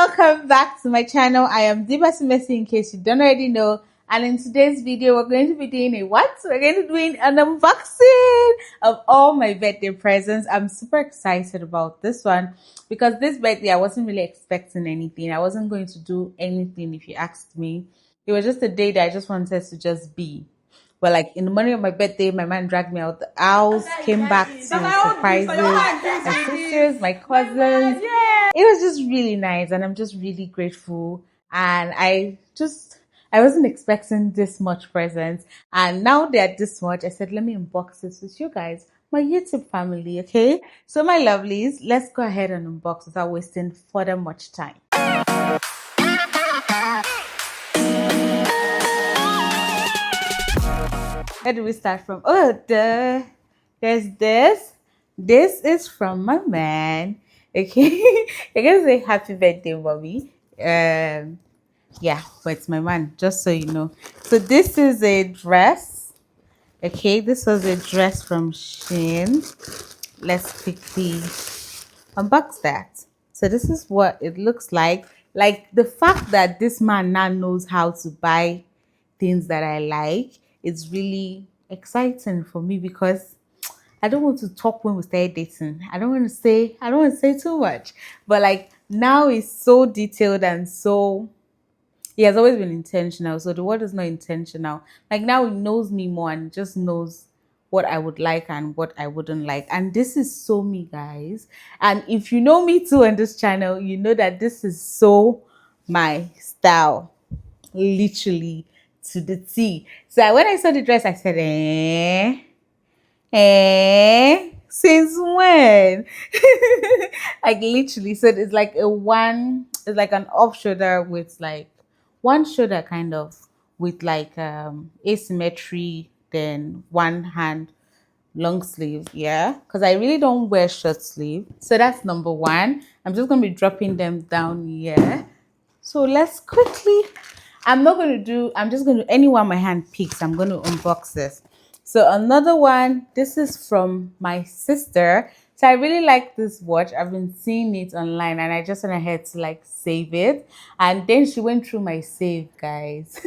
welcome back to my channel. I am Diva Simesi, in case you don't already know. And in today's video, we're going to be doing a what? We're going to be doing an unboxing of all my birthday presents. I'm super excited about this one because this birthday, I wasn't really expecting anything. I wasn't going to do anything if you asked me. It was just a day that I just wanted to just be. But like in the morning of my birthday, my man dragged me out the house, came back to surprises my sisters, my cousins. It was just really nice, and I'm just really grateful. And I wasn't expecting this much presents, and now they're this much. I said, let me unbox this with you guys, my YouTube family. Okay, so my lovelies, let's go ahead and unbox without wasting further much time. Where do we start from? There's this. This is from my man. Okay, I'm gonna say happy birthday, mommy. Yeah, but it's my man, just so you know. So this is a dress. Okay, this was a dress from Shein. Let's quickly unbox that. So this is what it looks like. Like the fact that this man now knows how to buy things that I like, it's really exciting for me because I don't want to talk when we start dating. I don't want to say too much. But like now it's so detailed and so he has always been intentional. So the word is not intentional. Like now he knows me more and just knows what I would like and what I wouldn't like. And this is so me, guys. And if you know me too on this channel, you know that this is so my style. Literally to the T. So when I saw the dress, I said, since when? Like literally. So it's like it's like an off shoulder with like one shoulder kind of with like asymmetry, then one hand long sleeve, yeah, because I really don't wear short sleeve. So that's number one. I'm just gonna be dropping them down here. So let's quickly, I'm just going to, anyone my hand picks, I'm going to unbox this. So another one, this is from my sister. So I really like this watch. I've been seeing it online and I just went ahead to like save it. And then she went through my save, guys.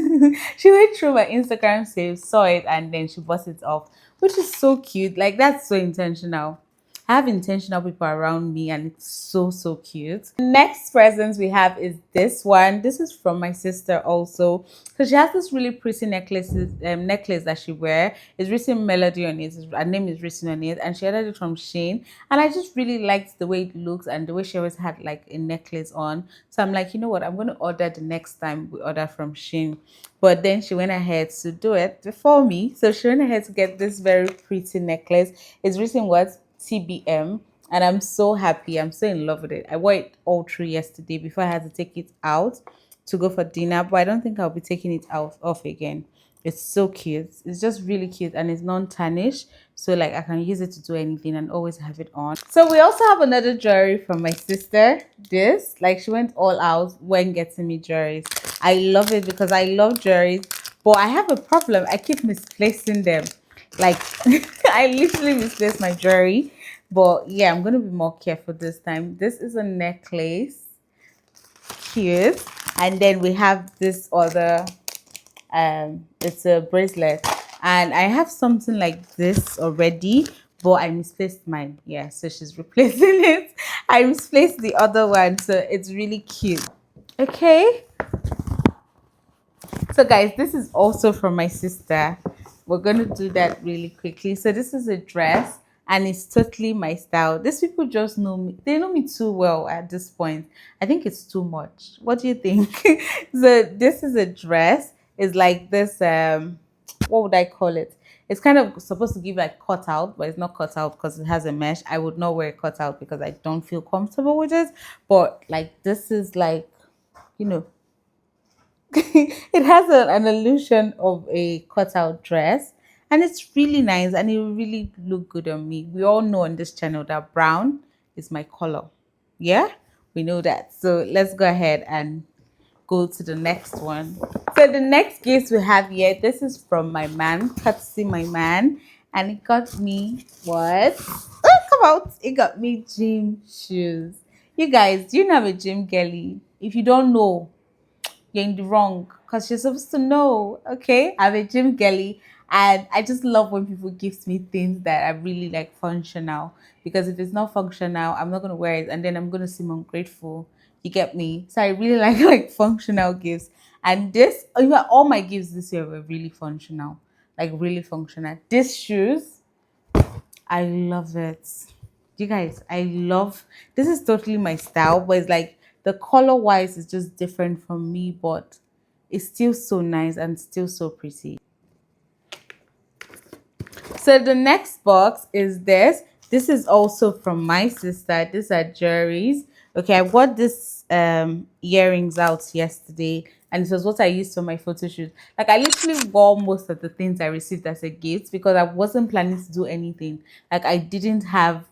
She went through my Instagram save, saw it, and then she bought it off, which is so cute. Like that's so intentional. I have intentional people around me and it's so cute. Next present we have is this one. This is from my sister also. So she has this really pretty necklace that she wear. It's written Melody on it. Her name is written on it, and she ordered it from Shein. And I just really liked the way it looks and the way she always had like a necklace on. So I'm like, you know what? I'm going to order the next time we order from Shein. But then she went ahead to do it before me. So she went ahead to get this very pretty necklace. It's written what? TBM, and I'm so happy. I'm so in love with it. I wore it all through yesterday before I had to take it out to go for dinner, but I don't think I'll be taking it out off again. It's so cute. It's just really cute and it's non-tarnish, so like I can use it to do anything and always have it on. So we also have another jewelry from my sister. This, like, she went all out when getting me jewelries. I love it because I love jewelries, but I have a problem. I keep misplacing them. Like I literally misplaced my jewelry, but yeah, I'm gonna be more careful this time. This is a necklace, cute, and then we have this other it's a bracelet, and I have something like this already, but I misplaced mine. Yeah, so she's replacing it. I misplaced the other one, so it's really cute. Okay, so guys, this is also from my sister. We're going to do that really quickly. So this is a dress and it's totally my style. These people just know me. They know me too well at this point. I think it's too much. What do you think? So this is a dress. It's like this, what would I call it? It's kind of supposed to give like cut out, but it's not cut out because it has a mesh. I would not wear it cut out because I don't feel comfortable with it. But like this is like, you know, it has an illusion of a cutout dress and it's really nice and it will really look good on me. We all know on this channel that brown is my color. Yeah, we know that. So let's go ahead and go to the next one. So the next gift we have here, this is from my man, courtesy my man, and it got me what? Oh, come out! It got me gym shoes. You guys, do you know I'm a gym girly? If you don't know, you're in the wrong because you're supposed to know. Okay, I'm a gym girly, and I just love when people gives me things that are really like functional. Because if it's not functional, I'm not gonna wear it, and then I'm gonna seem ungrateful. You get me? So I really like functional gifts. And this, even all my gifts this year were really functional, like really functional. These shoes, I love it. You guys, I love this is totally my style, but it's like the color wise is just different from me, but it's still so nice and still so pretty. So the next box is this. This is also from my sister. These are jewelries. Okay, I bought this earrings out yesterday, and it was what I used for my photo shoot. Like I literally wore most of the things I received as a gift because I wasn't planning to do anything. Like I didn't have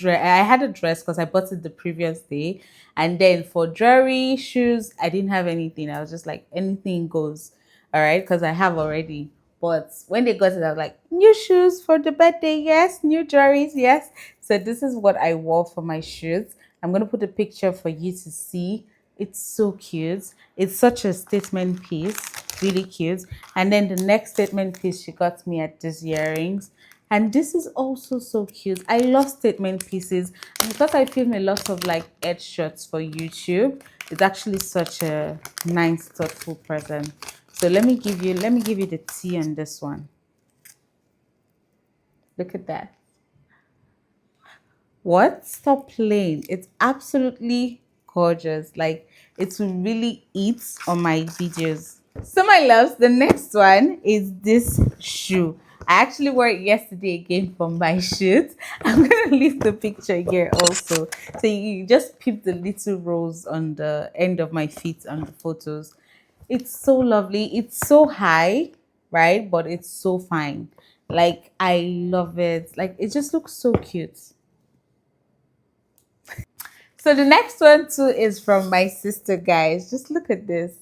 I had a dress because I bought it the previous day. And then for jewelry, shoes, I didn't have anything. I was just like, anything goes. All right. Because I have already. But when they got it, I was like, new shoes for the birthday. Yes. New jewelries. Yes. So this is what I wore for my shoes. I'm going to put a picture for you to see. It's so cute. It's such a statement piece. Really cute. And then the next statement piece she got me at these earrings. And this is also so cute. I love statement pieces. And because I film a lot of like headshots for YouTube, it's actually such a nice, thoughtful present. So let me give you the tea on this one. Look at that. What? Stop playing. It's absolutely gorgeous. Like it will really eat on my videos. So my loves, the next one is this shoe. I actually wore it yesterday again for my shoot. I'm gonna leave the picture here also. So you just peep the little rose on the end of my feet on the photos. It's so lovely. It's so high, right? But it's so fine. Like I love it. Like it just looks so cute. So the next one too is from my sister, guys. Just look at this.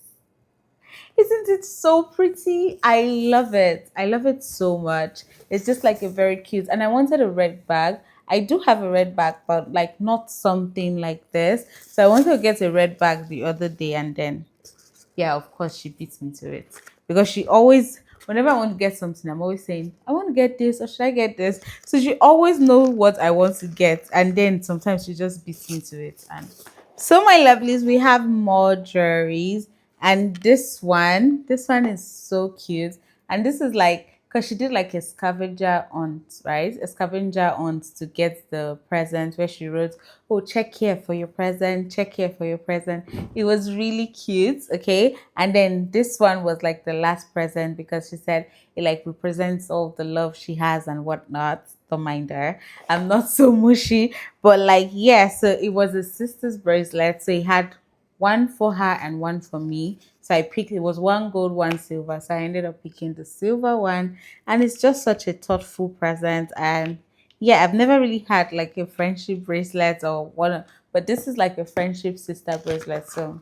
Isn't it so pretty? I love it. I love it so much. It's just like a very cute. And I wanted a red bag. I do have a red bag, but like not something like this. So I wanted to get a red bag the other day, and then yeah, of course she beats me to it. Because she always, whenever I want to get something, I'm always saying, I want to get this or should I get this? So she always knows what I want to get. And then sometimes she just beats me to it. And so my lovelies, we have more jewelries. And this one is so cute. And this is like, because she did like a scavenger hunt, right? A scavenger hunt to get the present where she wrote, oh, check here for your present, check here for your present. It was really cute, okay? And then this one was like the last present because she said it like represents all the love she has and whatnot. Don't mind her. I'm not so mushy, but like, yeah, so it was a sister's bracelet. So it had one for her and one for me. So I picked it was one gold, one silver. So I ended up picking the silver one. And it's just such a thoughtful present. And yeah, I've never really had like a friendship bracelet or one, but this is like a friendship sister bracelet. So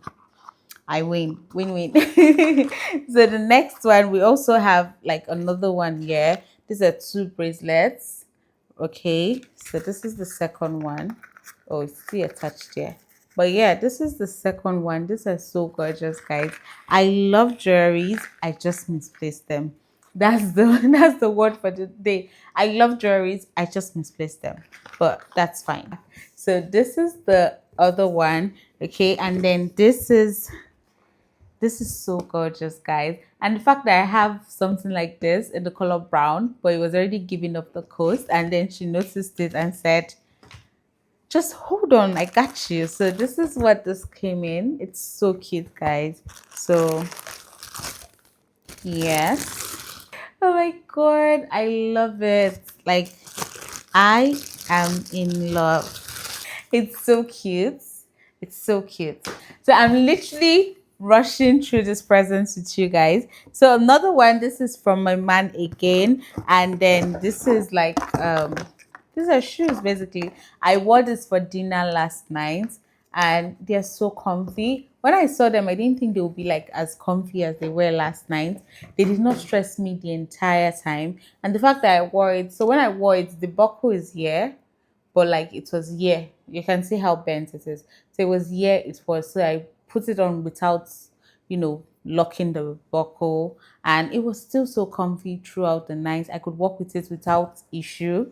I win, win, win. So the next one, we also have like another one here. These are two bracelets. Okay, so this is the second one. Oh, it's still attached here. But yeah, this is the second one. These are so gorgeous, guys. I love jewelries. I just misplaced them. That's the that's the word for the day. I love jewelries. I just misplaced them. But that's fine. So this is the other one. Okay, and then this is so gorgeous, guys. And the fact that I have something like this in the color brown, but it was already giving up the coast. And then she noticed it and said, just hold on, I got you. So this is what this came in. It's so cute, guys. So yes. Oh my god, I love it. Like I am in love. It's so cute. It's so cute. So I'm literally rushing through this presents with you guys. So another one, this is from my man again. And then this is like these are shoes basically. I wore this for dinner last night and they're so comfy. When I saw them, I didn't think they would be like as comfy as they were last night. They did not stress me the entire time. And the fact that I wore it, so when I wore it, the buckle is here, but like it was, yeah, you can see how bent it is. So it was, yeah, it was. So I put it on without, locking the buckle, and it was still so comfy throughout the night. I could walk with it without issue.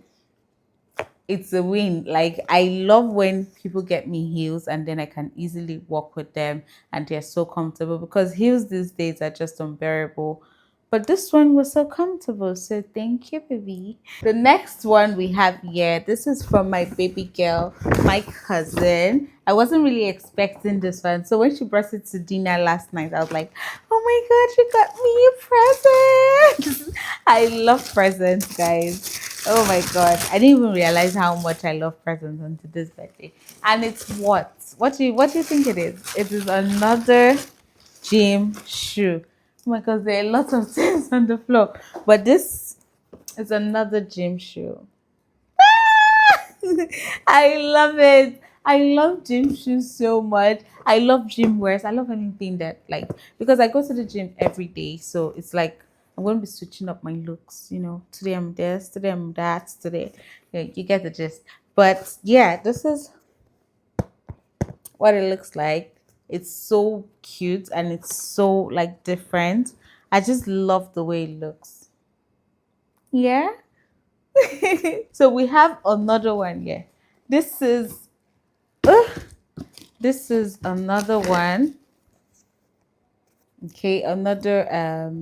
It's a win. Like, I love when people get me heels and then I can easily walk with them and they're so comfortable, because heels these days are just unbearable. But this one was so comfortable. So thank you, baby. The next one we have here, this is from my baby girl, my cousin. I wasn't really expecting this one. So when she brought it to dinner last night, I was like, oh my God, you got me a present. I love presents, guys. Oh my God. I didn't even realize how much I love presents on today's birthday. And it's what? What do you think it is? It is another gym shoe. Oh my God, there are lots of things on the floor. But this is another gym shoe. I love it. I love gym shoes so much. I love gym wears. I love anything that, like, because I go to the gym every day. So it's like I'm going to be switching up my looks. Today I'm this, today I'm that, today. Yeah, you get the gist. But yeah, this is what it looks like. It's so cute and it's so like different. I just love the way it looks. Yeah. So we have another one here. This is this is another one. Okay, another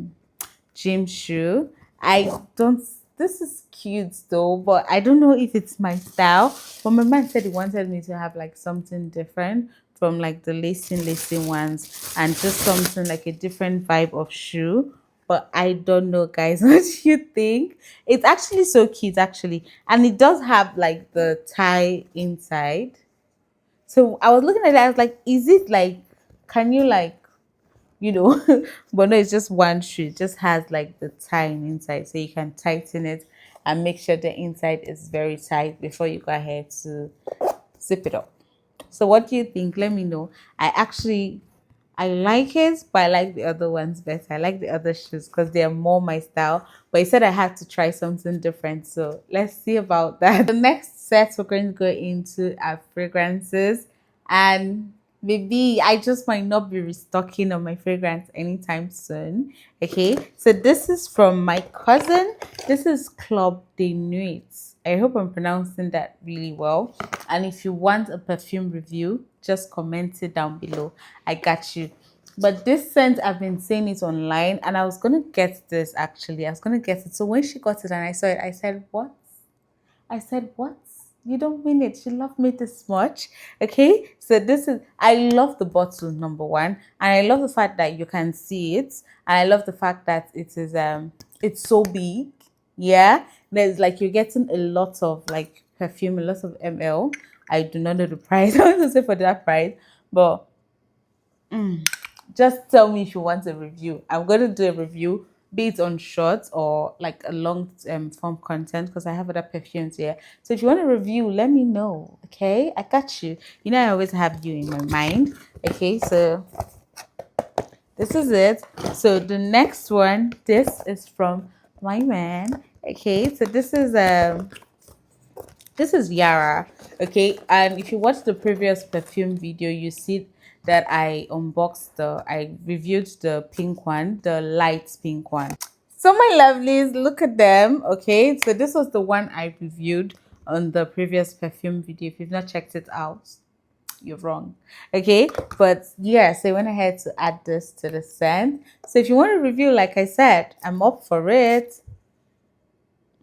gym shoe. I don't This is cute though, but I don't know if it's my style. But my man said he wanted me to have like something different from like the lacing ones, and just something like a different vibe of shoe. But I don't know, guys. What do you think? It's actually so cute, actually, and it does have like the tie inside. So I was looking at it, I was like, is it like, can you like, you know, but no, it's just one shoe. It just has like the tie inside, so you can tighten it and make sure the inside is very tight before you go ahead to zip it up. So what do you think? Let me know. I like it, but I like the other ones better. I like the other shoes because they are more my style. But he said I had to try something different. So let's see about that. The next set we're going to go into are fragrances. And maybe I just might not be restocking on my fragrance anytime soon. Okay. So this is from my cousin. This is Club de Nuit. I hope I'm pronouncing that really well. And if you want a perfume review, just comment it down below. I got you. But this scent, I've been seeing it online, and I was gonna get this actually. I was gonna get it. So when she got it and I saw it, I said, "What?" I said, "What? You don't mean it? You love me this much?" Okay. So this is, I love the bottle, number one, and I love the fact that you can see it, and I love the fact that it's so big. Yeah. There's like, you're getting a lot of like perfume, a lot of ml. I do not know the price. I want to say for that price, but just tell me if you want a review. I'm going to do a review, be it on short or like a long form content, because I have other perfumes here. So if you want a review, let me know. Okay, I got you. I always have you in my mind. Okay, so this is it. So the next one, this is from my man. Okay, so this is Yara. Okay, and if you watch the previous perfume video, you see that I reviewed the pink one, the light pink one. So my lovelies, look at them. Okay, so this was the one I reviewed on the previous perfume video. If you've not checked it out, you're wrong. Okay, but yeah, so I went ahead to add this to the scent. So if you want a review, like I said, I'm up for it.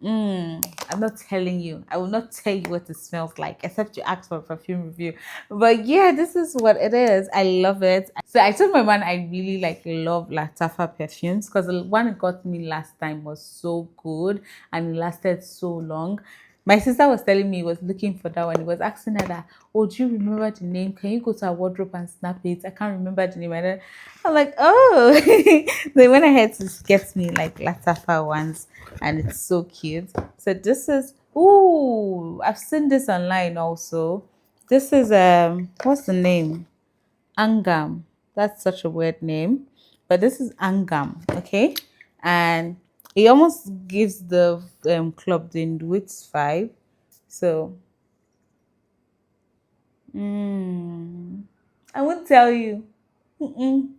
I'm not telling you. I will not tell you what it smells like, except you ask for a perfume review. But yeah, this is what it is. I love it. So I told my man I really like love Latafa perfumes, because the one it got me last time was so good and it lasted so long. My sister was telling me he was looking for that one. He was asking her that, "Oh, do you remember the name? Can you go to our wardrobe and snap it? I can't remember the name." And then I'm like, "Oh." They went ahead to get me like Latafa ones, and it's so cute. So this is, ooh, I've seen this online also. This is what's the name? Angam. That's such a weird name, but this is Angam. Okay, and it almost gives the Club the Wits vibe. So I won't tell you. Mm-mm.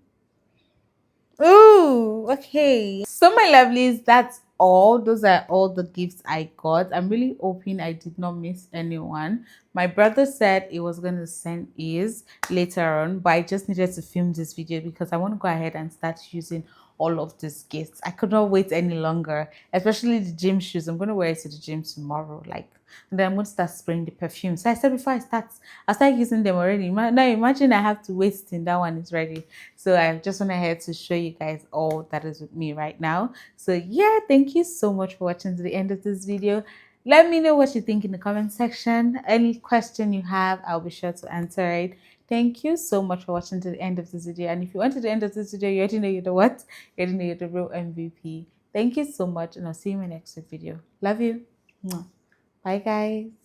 Ooh, okay. So my lovelies, that's all. Those are all the gifts I got. I'm really hoping I did not miss anyone. My brother said he was going to send his later on, but I just needed to film this video because I want to go ahead and start using all of these gifts. I could not wait any longer, especially the gym shoes. I'm going to wear it to the gym tomorrow. Like, and then I'm going to start spraying the perfume. So I said before I start using them already. Now imagine I have to wait till that one is ready. So I just went ahead to show you guys all that is with me right now. So yeah, thank you so much for watching to the end of this video. Let me know what you think in the comment section. Any question you have, I'll be sure to answer it. Thank you so much for watching to the end of this video. And if you want to the end of this video, you already know you're the what? You already know you're the real MVP. Thank you so much, and I'll see you in my next video. Love you. Mwah. Bye, guys.